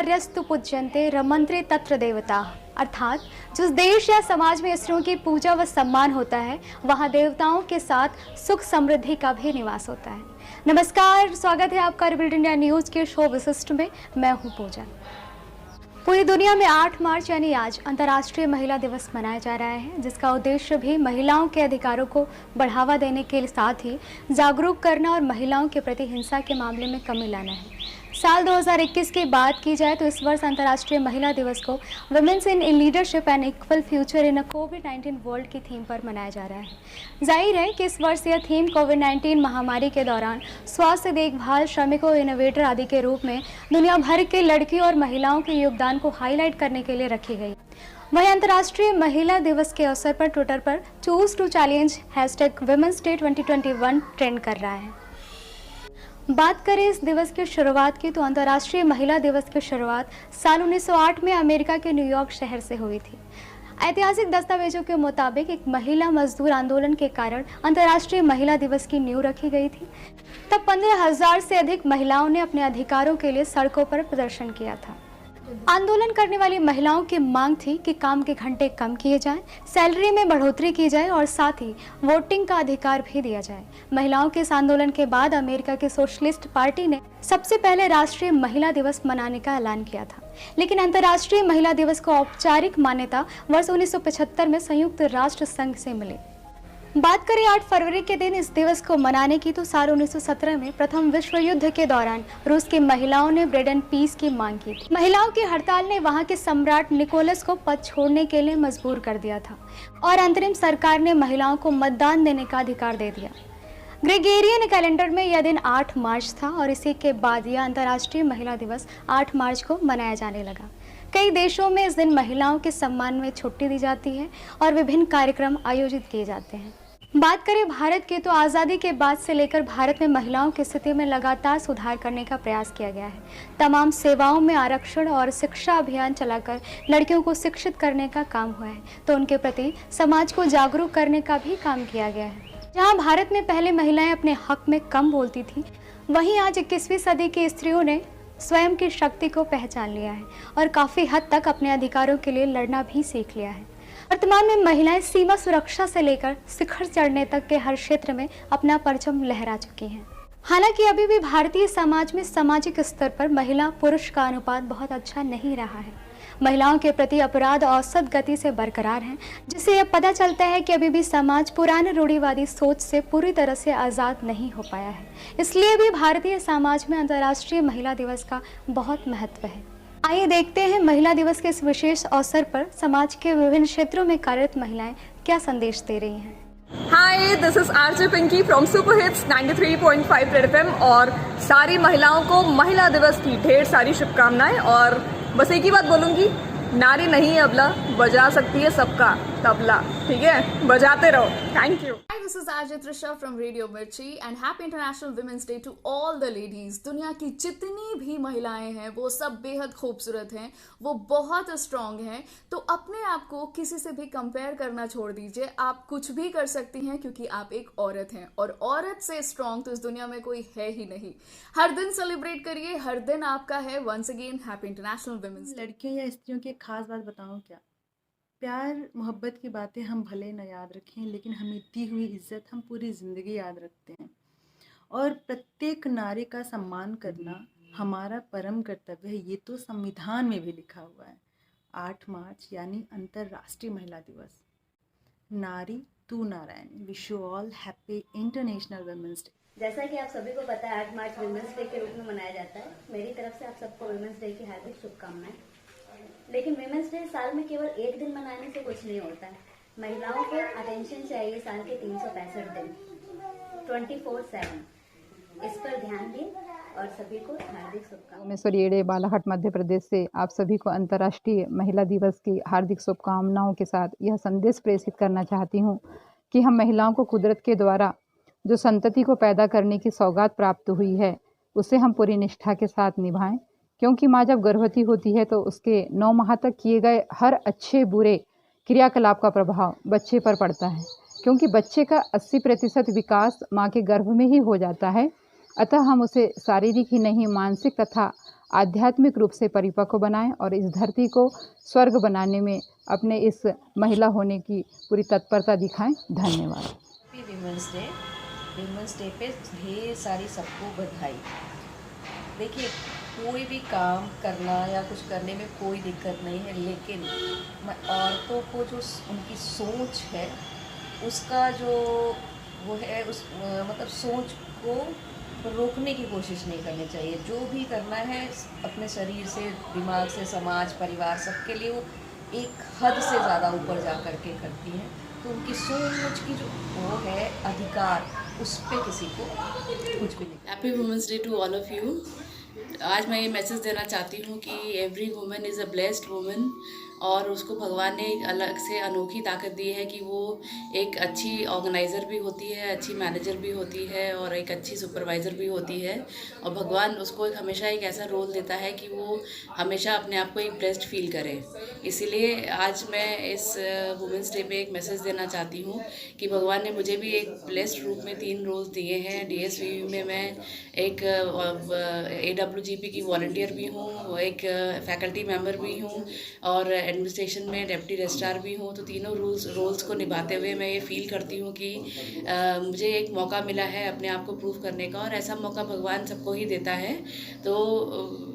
आचार्यस्तु पूज्यन्ते रमन्ते तत्र देवताः। अर्थात जिस देश या समाज में स्त्रियों की पूजा व सम्मान होता है वहाँ देवताओं के साथ सुख समृद्धि का भी निवास होता है। नमस्कार, स्वागत है आपका रिबल इंडिया न्यूज़ के शो विशिष्ट में। मैं हूँ पूजा। पूरी दुनिया में 8 मार्च यानी आज अंतर्राष्ट्रीय महिला दिवस मनाया जा रहा है, जिसका उद्देश्य भी महिलाओं के अधिकारों को बढ़ावा देने के साथ ही जागरूक करना और महिलाओं के प्रति हिंसा के मामले में कमी लाना है। साल 2021 की बात की जाए तो इस वर्ष अंतर्राष्ट्रीय महिला दिवस को women's in leadership and equal future in a कोविड-19 वर्ल्ड की थीम पर मनाया जा रहा है। जाहिर है कि इस वर्ष यह थीम कोविड-19 महामारी के दौरान स्वास्थ्य देखभाल, श्रमिकों, इनोवेटर आदि के रूप में दुनिया भर के लड़कियों और महिलाओं के योगदान को हाईलाइट करने के लिए रखी गई। वहीं अंतर्राष्ट्रीय महिला दिवस के अवसर पर ट्विटर पर choose to challenge #women's day 2021 trend कर रहा है। बात करें इस दिवस की शुरुआत की तो अंतर्राष्ट्रीय महिला दिवस की शुरुआत साल 1908 में अमेरिका के न्यूयॉर्क शहर से हुई थी। ऐतिहासिक दस्तावेजों के मुताबिक एक महिला मजदूर आंदोलन के कारण अंतर्राष्ट्रीय महिला दिवस की नींव रखी गई थी। तब 15,000 से अधिक महिलाओं ने अपने अधिकारों के लिए सड़कों पर प्रदर्शन किया था। आंदोलन करने वाली महिलाओं की मांग थी कि काम के घंटे कम किए जाएं, सैलरी में बढ़ोतरी की जाए और साथ ही वोटिंग का अधिकार भी दिया जाए। महिलाओं के इस आंदोलन के बाद अमेरिका की सोशलिस्ट पार्टी ने सबसे पहले राष्ट्रीय महिला दिवस मनाने का ऐलान किया था, लेकिन अंतर्राष्ट्रीय महिला दिवस को औपचारिक मान्यता वर्ष 1975 में संयुक्त राष्ट्र संघ से मिली। बात करें 8 फरवरी के दिन इस दिवस को मनाने की तो साल 1917 में प्रथम विश्व युद्ध के दौरान रूस की महिलाओं ने ब्रेड एंड पीस की मांग की थी। महिलाओं की हड़ताल ने वहां के सम्राट निकोलस को पद छोड़ने के लिए मजबूर कर दिया था और अंतरिम सरकार ने महिलाओं को मतदान देने का अधिकार दे दिया। ग्रेगोरियन कैलेंडर में यह दिन 8 मार्च था और इसी के बाद यह अंतर्राष्ट्रीय महिला दिवस 8 मार्च को मनाया जाने लगा। कई देशों में इस दिन महिलाओं के सम्मान में छुट्टी दी जाती है और विभिन्न कार्यक्रम आयोजित किए जाते हैं। बात करें भारत की तो आज़ादी के बाद से लेकर भारत में महिलाओं की स्थिति में लगातार सुधार करने का प्रयास किया गया है। तमाम सेवाओं में आरक्षण और शिक्षा अभियान चलाकर लड़कियों को शिक्षित करने का काम हुआ है, तो उनके प्रति समाज को जागरूक करने का भी काम किया गया है। जहाँ भारत में पहले महिलाएं अपने हक में कम बोलती थी, वहीं आज 21वीं सदी की स्त्रियों ने स्वयं की शक्ति को पहचान लिया है और काफ़ी हद तक अपने अधिकारों के लिए लड़ना भी सीख लिया है। वर्तमान में महिलाएं सीमा सुरक्षा से लेकर शिखर चढ़ने तक के हर क्षेत्र में अपना परचम लहरा चुकी हैं। हालांकि अभी भी भारतीय समाज में सामाजिक स्तर पर महिला पुरुष का अनुपात बहुत अच्छा नहीं रहा है। महिलाओं के प्रति अपराध औसत गति से बरकरार हैं, जिससे यह पता चलता है कि अभी भी समाज पुराने रूढ़िवादी सोच से पूरी तरह से आज़ाद नहीं हो पाया है। इसलिए भी भारतीय समाज में अंतर्राष्ट्रीय महिला दिवस का बहुत महत्व है। आइए देखते हैं महिला दिवस के इस विशेष अवसर पर समाज के विभिन्न क्षेत्रों में कार्यरत महिलाएं क्या संदेश दे रही हैं। Hi, this is RJ Pinky from super hits 93.5 red FM और सारी महिलाओं को महिला दिवस की ढेर सारी शुभकामनाएं। और बस एक ही बात बोलूंगी, नारी नहीं है अबला, बजा सकती है सबका तबला। ठीक है, बजाते रहो। Thank you. This is Ajay Trisha from Radio Mirchi and Happy International Women's Day to all the ladies. दुनिया की जितनी भी महिलाएं हैं वो सब बेहद खूबसूरत हैं, वो बहुत स्ट्रॉन्ग हैं। तो अपने आप को किसी से भी कंपेयर करना छोड़ दीजिए। आप कुछ भी कर सकती हैं क्योंकि आप एक औरत हैं और औरत से स्ट्रॉन्ग तो इस दुनिया में कोई है ही नहीं। हर दिन सेलिब्रेट करिए, हर दिन आपका है। Once again happy international women's day. लड़कियों या स्त्रियों की एक खास बात बताऊं क्या? प्यार मोहब्बत की बातें हम भले न याद रखें, लेकिन हमें दी हुई इज्जत हम पूरी ज़िंदगी याद रखते हैं। और प्रत्येक नारी का सम्मान करना हमारा परम कर्तव्य है। ये तो संविधान में भी लिखा हुआ है। 8 मार्च यानी अंतर्राष्ट्रीय महिला दिवस। नारी तू नारायण। Wish you all happy international women's day. जैसा कि आप सभी को पता है 8 मार्च वुमेन्स डे के रूप में मनाया जाता है। मेरी तरफ से आप सबको वुमेन्स डे की हार्दिक शुभकामनाएं। लेकिन वुमेन्स डे साल में केवल एक दिन मनाने से कुछ नहीं होता है। महिलाओं को अटेंशन चाहिए साल के 365 दिन 24/7। इस पर ध्यान दें और सभी को हार्दिक शुभकामनाएं। उमेश्वर येड़े, बालाघाट, मध्य प्रदेश से आप सभी को अंतर्राष्ट्रीय महिला दिवस की हार्दिक शुभकामनाओं के साथ यह संदेश प्रेषित करना चाहती हूँ कि हम महिलाओं को कुदरत के द्वारा जो संतति को पैदा करने की सौगात प्राप्त हुई है, उसे हम पूरी निष्ठा के साथ निभाएं। क्योंकि माँ जब गर्भवती होती है तो उसके 9 माह तक किए गए हर अच्छे बुरे क्रियाकलाप का प्रभाव बच्चे पर पड़ता है, क्योंकि बच्चे का 80% विकास माँ के गर्भ में ही हो जाता है। अतः हम उसे शारीरिक ही नहीं, मानसिक तथा आध्यात्मिक रूप से परिपक्व बनाएं और इस धरती को स्वर्ग बनाने में अपने इस महिला होने की पूरी तत्परता दिखाएं। धन्यवाद। हैप्पी विमेंस डे पे ढेर सारी सबको बधाई। देखिए, कोई भी काम करना या कुछ करने में कोई दिक्कत नहीं है, लेकिन औरतों को जो उनकी सोच है उसका जो वो है उस मतलब सोच को रोकने की कोशिश नहीं करनी चाहिए। जो भी करना है अपने शरीर से, दिमाग से, समाज, परिवार, सबके लिए वो एक हद से ज़्यादा ऊपर जा कर के करती हैं। तो उनकी सोच की जो वो है अधिकार, उस पर किसी को कुछ भी नहीं। Happy women's day to all of you. आज मैं ये मैसेज देना चाहती हूँ कि every women is a blessed women, और उसको भगवान ने एक अलग से अनोखी ताकत दी है कि वो एक अच्छी ऑर्गेनाइज़र भी होती है, अच्छी मैनेजर भी होती है और एक अच्छी सुपरवाइज़र भी होती है। और भगवान उसको हमेशा एक ऐसा रोल देता है कि वो हमेशा अपने आप को एक ब्लेस्ड फील करे। इसीलिए आज मैं इस वुमेंस डे पे एक मैसेज देना चाहती हूँ कि भगवान ने मुझे भी एक ब्लेस्ड रूप में 3 रोल्स दिए हैं। DSVU में मैं एक AWGP की वॉलंटियर भी हूँ, एक फैकल्टी मेंबर भी हूँ और एडमिनिस्ट्रेशन में डेप्टी रजिस्ट्रार भी हूँ। तो तीनों रोल्स को निभाते हुए मैं ये फील करती हूँ कि मुझे एक मौका मिला है अपने आप को प्रूव करने का, और ऐसा मौका भगवान सबको ही देता है। तो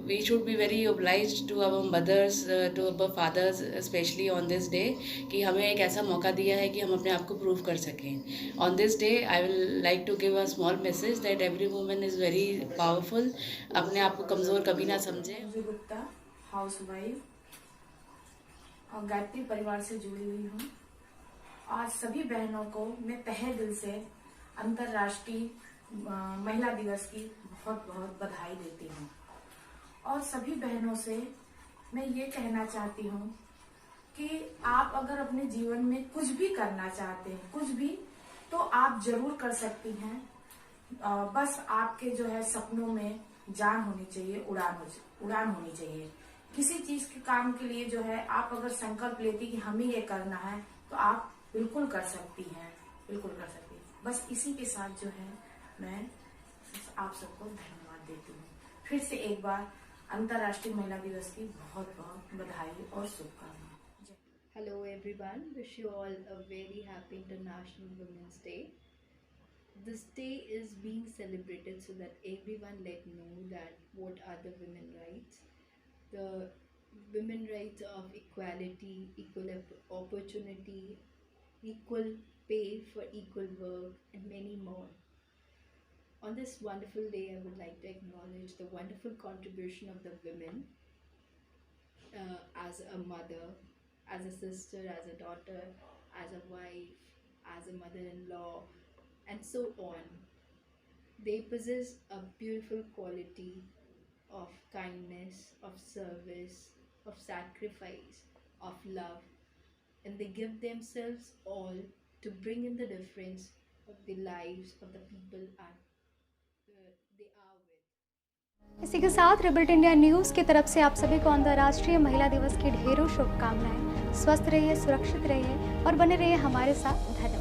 we should be very obliged to our mothers, to our fathers, specially on this day, कि हमें एक ऐसा मौका दिया है कि हम अपने आप को प्रूव कर सकें। On this day I will like to give a small message that every woman is very powerful. अपने आप को कमज़ोर कभी ना समझें। गुप्ता, हाउसवाइफ और गायत्री परिवार से जुड़ी हुई हूँ। आज सभी बहनों को मैं तहे दिल से अंतर्राष्ट्रीय महिला दिवस की बहुत बहुत बधाई देती हूँ। और सभी बहनों से मैं ये कहना चाहती हूँ कि आप अगर अपने जीवन में कुछ भी करना चाहते हैं, कुछ भी, तो आप जरूर कर सकती हैं। बस आपके जो है सपनों में जान होनी चाहिए, उड़ान होनी चाहिए। किसी चीज के काम के लिए जो है आप अगर संकल्प लेती कि हमें ये करना है, तो आप बिल्कुल कर सकती हैं, बिल्कुल कर सकती हैं। बस इसी के साथ जो है मैं आप सबको धन्यवाद देती हूँ। फिर से एक बार अंतर्राष्ट्रीय महिला दिवस की बहुत बहुत बधाई और शुभकामनाएं। Hello everyone, wish you all a very happy International Women's Day. This day is being celebrated so that everyone let know that what are the women rights. The women rights of equality, equal opportunity, equal pay for equal work, and many more. On this wonderful day, I would like to acknowledge the wonderful contribution of the women as a mother, as a sister, as a daughter, as a wife, as a mother-in-law, and so on. They possess a beautiful quality of kindness, of service, of sacrifice, of love, and they give themselves all to bring in the difference of the lives of the people they are with. इसी के साथ रिबल्ट India news की तरफ से आप सभी को अंतर्राष्ट्रीय महिला दिवस की ढेरों शुभकामनाएं। स्वस्थ रहिए, सुरक्षित रहिए और बने रहिए हमारे साथ। धन्यवाद।